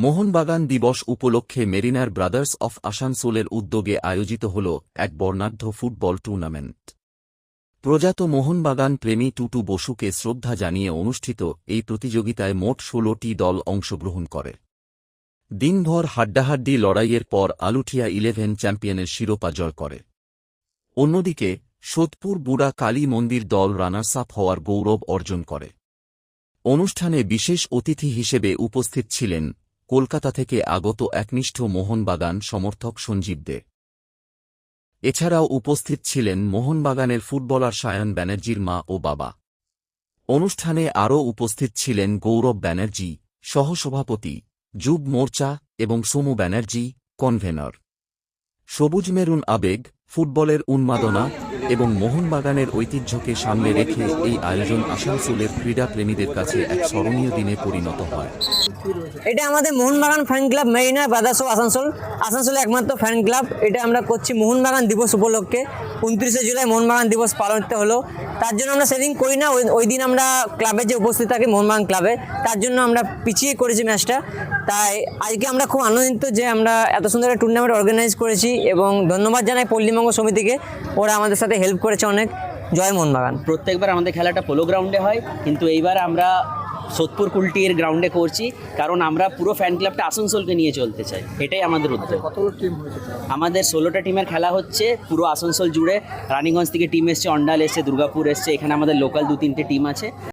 মোহনবাগান দিবস উপলক্ষে mariner brothers of আসানসোলের উদ্যোগে আয়োজিত হল এক বর্ণাঢ্য ফুটবল টুর্নামেন্ট। প্রয়াত মোহনবাগান প্রেমী টুটু বসুকে শ্রদ্ধা জানিয়ে অনুষ্ঠিত এই প্রতিযোগিতায় মোট ১৬টি দল অংশগ্রহণ করে। দিনভর হাড্ডাহাড্ডি লড়াইয়ের পর আলুঠিয়া 11 চ্যাম্পিয়নের শিরোপা জয় করে। অন্যদিকে সোদপুর বুড়া কালী মন্দির দল রানার্স আপ হওয়ার গৌরব অর্জন করে। অনুষ্ঠানে বিশেষ অতিথি হিসেবে উপস্থিত ছিলেন কলকাতা থেকে আগত একনিষ্ঠ মোহনবাগান সমর্থক সঞ্জীব দে। এছাড়াও উপস্থিত ছিলেন মোহনবাগানের ফুটবলার সায়ন ব্যানার্জির মা ও বাবা। অনুষ্ঠানে আরও উপস্থিত ছিলেন গৌরব ব্যানার্জি, সহসভাপতি, যুব মোর্চা, এবং সোমু ব্যানার্জি, কনভেনর। সবুজ মেরুন আবেগ, ফুটবলের উন্মাদনা এবং মোহনবাগানের ঐতিহ্যকে সামনে রেখে এই আয়োজন আসানসোলের ক্রীড়াপ্রেমীদের কাছে এক স্মরণীয় দিনে পরিণত হয়। এটা আমাদের Mohun Bagan fan club Marina brothers of আসানসোলের একমাত্র ফ্যান ক্লাব। এটা আমরা করছি মোহনবাগান দিবস উপলক্ষে। 29শে জুলাই মোহনবাগান দিবস পালিত হলো। তার জন্য আমরা সেদিন করি না, ওই দিন আমরা ক্লাবে যে উপস্থিত থাকি মোহনবাগান ক্লাবে, তার জন্য আমরা পিছিয়ে করেছি ম্যাচটা। তাই আজকে আমরা খুব আনন্দিত যে আমরা এত সুন্দর একটা টুর্নামেন্ট অর্গানাইজ করেছি, এবং ধন্যবাদ জানাই পল্লীমঙ্গল সমিতিকে, ওরা আমাদের সাথে হেল্প করেছে অনেক। জয় মোহনবাগান। প্রত্যেকবার আমাদের খেলাটা পোলো গ্রাউন্ডে হয়, কিন্তু এইবার আমরা সোদপুর কুলটির গ্রাউন্ডে করছি, কারণ আমরা পুরো ফ্যান ক্লাবটা আসানসোলকে নিয়ে চলতে চাই। এটাই আমাদের উদ্যোগ। আমাদের 16টা টিমের খেলা হচ্ছে পুরো আসানসোল জুড়ে। রানীগঞ্জ থেকে টিম এসছে, অন্ডাল এসছে, দুর্গাপুর এসছে, এখানে আমাদের লোকাল 2-3টে টিম আছে।